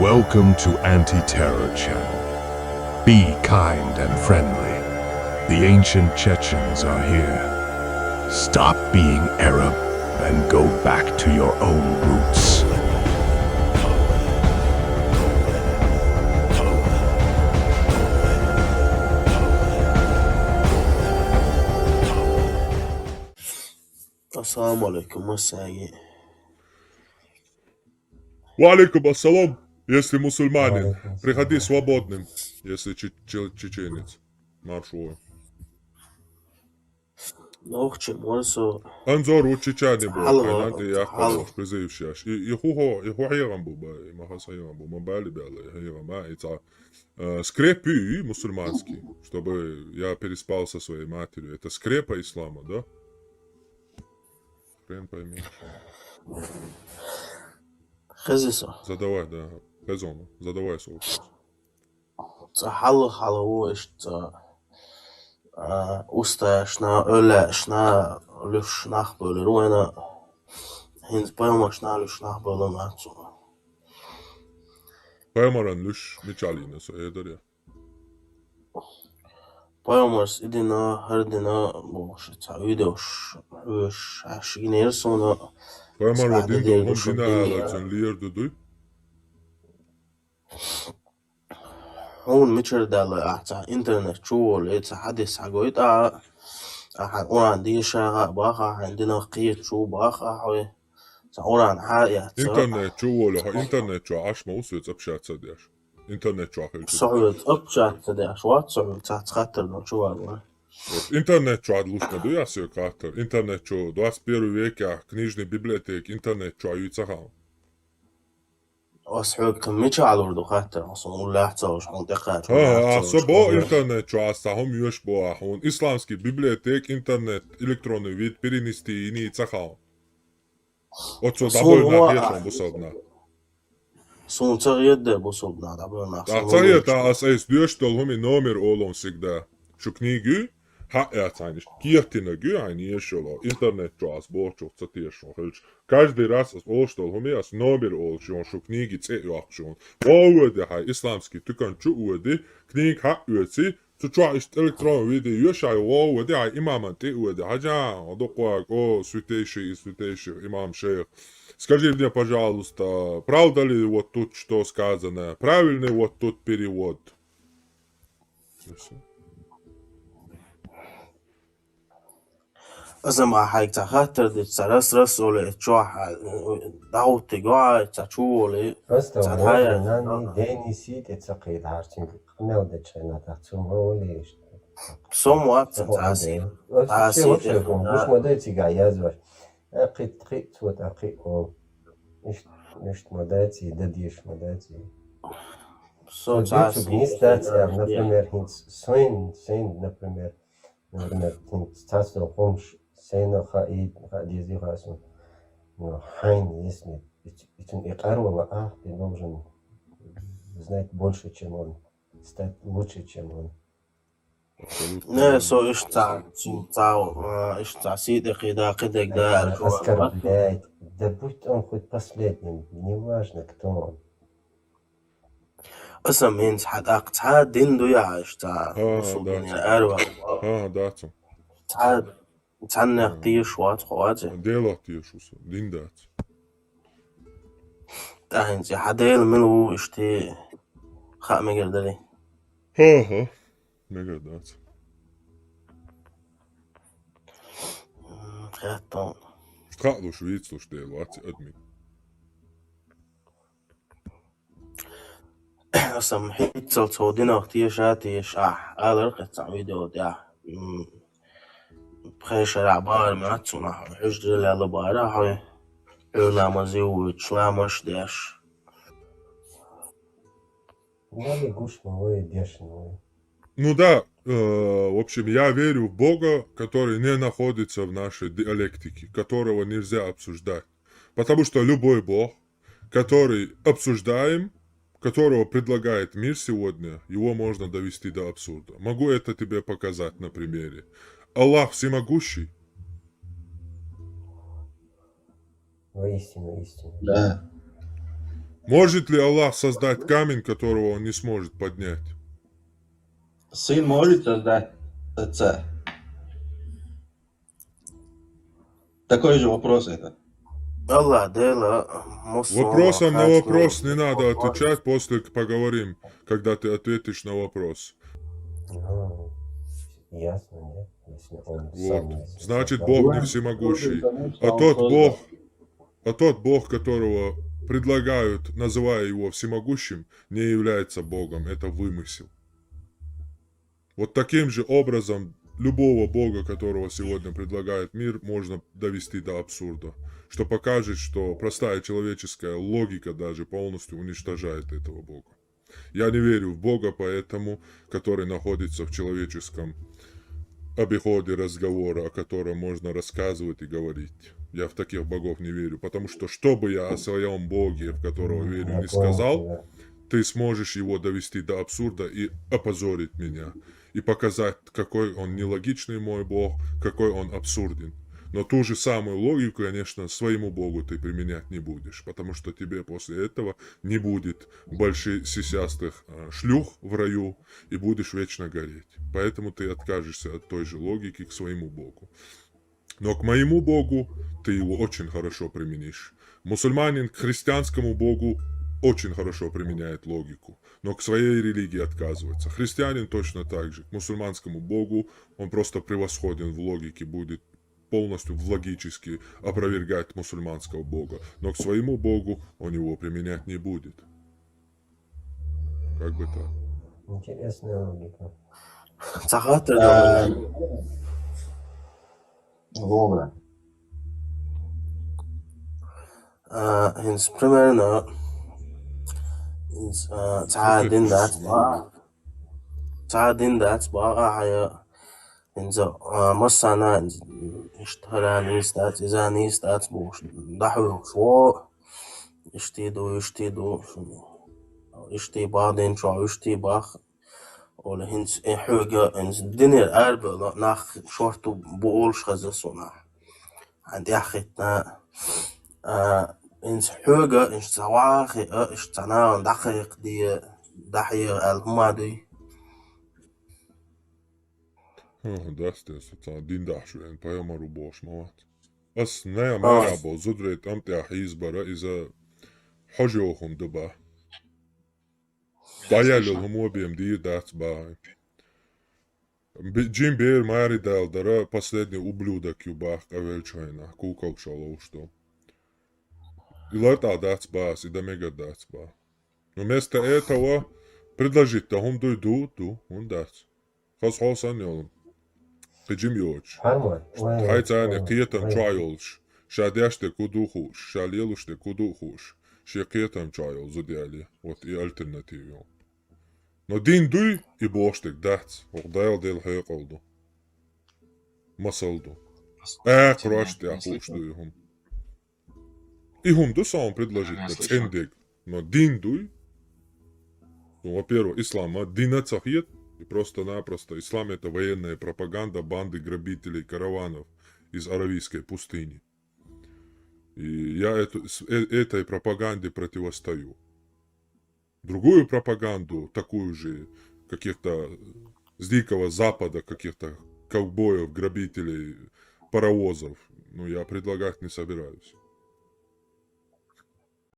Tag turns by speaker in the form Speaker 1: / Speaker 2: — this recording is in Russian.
Speaker 1: Welcome to Anti-Terror Channel. Be kind and friendly. The ancient Chechens are here. Stop being Arab and go back to your own roots.
Speaker 2: Assalamu alaikum, Masai.
Speaker 3: Валикум ассалам, если мусульманин. Приходи свободным, если чеченец. Маршуа.
Speaker 2: Nog also
Speaker 3: Анзор у чечани бо,
Speaker 2: Hallo,
Speaker 3: айнанти яхпалош
Speaker 2: hallo.
Speaker 3: призывшаш. И хухайрам бо, махасайрам бо, мабали бялы, хайрама. Это скрепы мусульманские, чтобы я переспал со своей матерью. Это скрепа ислама, да? Хрен пойми.
Speaker 2: Khazisa.
Speaker 3: Задавай, да. Резонно. Задавай свой.
Speaker 2: Hallo ist Ustashna, Ölashna, Lushnachböle, Ruena, Hinsbäumashna, Lushnachböle, Matsu.
Speaker 3: Паймаран луш мечалина, со эдер я.
Speaker 2: Bäumers idina, Herdina, Boshita, Udosh, Ush, Ashinersona,
Speaker 3: Паймара
Speaker 2: Spade
Speaker 3: диндо
Speaker 2: de
Speaker 3: хом дина алаксен лиер дудуй.
Speaker 2: هون ميتشر دالا internet شو لقيت حدث حقويت أوران دي شاغا باخا عندنا قيت شو باخا حوي أوران حايا
Speaker 3: Интернет чуволя, интернет чу аш маусует общаться деш. Интернет чу ахил.
Speaker 2: صعود أبشات تدي أشوات صعود تحت خاطر من شو هذا
Speaker 3: Интернет чу адлушна дуя се катер. Интернет чу 21 века книжный библиотек, интернет чу аюцахал.
Speaker 2: أسحوك كم ميتشر على وردو خاطر أصلا ولا أحتاج منطقة
Speaker 3: Особо интернет чу астахом юш боа. Он исламский библиотек, интернет, электронный вид перенести и не цахал. Отцу довольно хешон бусадна.
Speaker 2: Сун царьет да бусобна да бна.
Speaker 3: Царьета ас дюш толхуми номер олон всегда. Шу книгу Хайатайниш. Киртинагу айниешола. Интернет чуас борчух цатешон. Каждый раз олштол хумиас номер олшон. Шу книги цеюахшон. Оуэде хай исламский тукан чууэде. Книг хаюэци. Чуа ишт электрон виде юшай оуэде хай имаман теуэде. Хаджа. Одокуак. О, святейший имам шейх. Скажи мне, пожалуйста, правда ли вот тут что сказано? Правильный вот тут перевод?
Speaker 2: إذا ما حيك تخاطر دي تسرس رسولة تشوح دعوت تجوع تشولي
Speaker 4: Просто можно день сидеть и цакает харчим. Хмел да чайна так цумоли.
Speaker 2: somewhat تعسي
Speaker 4: вообще مش مودايتي قاعد يزوج قيت вот о مش مودايتي дадиш модати.
Speaker 2: so تعسي
Speaker 4: например, сын, например, царство помощь, сына хаид, хадизи хасун. Но хайн, если и карва, ты должен знать больше, чем он, стать лучше, чем он.
Speaker 2: نه so إيش إيش تعسيد خدا قدك ده
Speaker 4: Оскорбляет. Да будь он хоть последним, неважно, кто он.
Speaker 2: أصلا means حد أقطع دين دو يعيش تاع أروى
Speaker 3: дацу.
Speaker 2: تعنا قطير شوات خواته
Speaker 3: Делать ешуса, диндать.
Speaker 2: تاهنزي حديل منو إشتي خاء مقردلي
Speaker 3: Ха-ха. Мега дацу.
Speaker 2: خيطان
Speaker 3: Шкадлу швейцлуш делать, адми.
Speaker 2: أصلا محيط صوتينا اختير شاتي شاح هذا رقت تعويدو ديا بخيش العبار ما تسمع حجر اللي بارا هاي علا مزيو تشلامش ديش
Speaker 4: Надо гушного дешевого.
Speaker 3: Ну да, в общем, я верю в Бога, который не находится в нашей диалектике, которого нельзя обсуждать. Потому что любой Бог, который обсуждаем, которого предлагает мир сегодня, его можно довести до абсурда. Могу это тебе показать на примере. Аллах всемогущий.
Speaker 4: Воистину истину.
Speaker 2: Да.
Speaker 3: Может ли Аллах создать камень, которого он не сможет поднять?
Speaker 5: Сын может создать отца? Такой же вопрос это.
Speaker 2: Allah dela Muslim
Speaker 3: Вопросом на вопрос не надо отвечать, после поговорим, когда ты ответишь на вопрос.
Speaker 4: Ну, ясно, нет? Если он
Speaker 3: Вот.
Speaker 4: сам
Speaker 3: Значит,
Speaker 4: создал.
Speaker 3: Бог не всемогущий.
Speaker 5: Потому что
Speaker 3: А
Speaker 5: он
Speaker 3: тот
Speaker 5: создал.
Speaker 3: Бог, которого предлагают, называя его всемогущим, не является Богом. Это вымысел. Вот таким же образом любого Бога, которого сегодня предлагает мир, можно довести до абсурда. Что покажет, что простая человеческая логика даже полностью уничтожает этого Бога. Я не верю в Бога, поэтому, который находится в человеческом обиходе разговора, о котором можно рассказывать и говорить. Я в таких богов не верю, потому что бы я о своем Боге, в которого верю,
Speaker 4: Я
Speaker 3: не
Speaker 4: понял
Speaker 3: сказал,
Speaker 4: тебя.
Speaker 3: ты сможешь его довести до абсурда и опозорить меня. И показать, какой он нелогичный мой Бог, какой он абсурден. Но ту же самую логику, конечно, своему Богу ты применять не будешь, потому что тебе после этого не будет больше сисястых шлюх в раю и будешь вечно гореть. Поэтому ты откажешься от той же логики к своему Богу. Но к моему Богу ты его очень хорошо применишь. Мусульманин к христианскому Богу очень хорошо применяет логику, но к своей религии отказывается. Христианин точно так же. К мусульманскому Богу он просто превосходен в логике, будет полностью логически опровергать мусульманского Бога. Но к своему Богу он его применять не будет. Как бы так.
Speaker 4: Интересная логика.
Speaker 2: Цагаатар
Speaker 5: Добре.
Speaker 2: hins primärna hins تعادين دات بقى هي hins مسانا hins اشتهلا نيستات إذا نيستات بوش ضحوا شو اشتيدو اشتي بعدين شو اشتي باخ ولا hins حوجة hins الدنيا الأربع ناخ شورتو بقولش خزسونا عندي أخيتنا إنس حوجة إنس سواخي إنس تنا دقيق دي دحية المادي
Speaker 3: Dasties, tā dindašu vien pajamaru bošmavat. As nejam ārābo zudrēt amtā hizbara iza حجوهم دبا. Dajalilhum обеим дats бай. Джим Бейр Мари Делдера последний ублюдок юбах Кавельчайна, кукол шалоу что. И лата дats бас, и да мега дats ба. Но вместо этого предложить тахум ду, он дats. Хас хосан ёлм. Джим Йоч. Хайцаани қиетам чайолш. Шадяште кудухуш, шалелуште кудухуш. Шекетам чайол зудяли. Вот и альтернативу. Но дин дуй и боштек дats. Ордайл дел хеқалду. Масалду. Краште ахуштуйхум. И хум ду сам предложить на цендек. Но дин дуй. Ну, во-первых, ислам, дина цахет. И просто-напросто ислам это военная пропаганда банды грабителей караванов из Аравийской пустыни. И я этой пропаганде противостою. Другую пропаганду, такую же, каких-то с Дикого Запада, каких-то ковбоев, грабителей, паровозов, ну, я предлагать не собираюсь.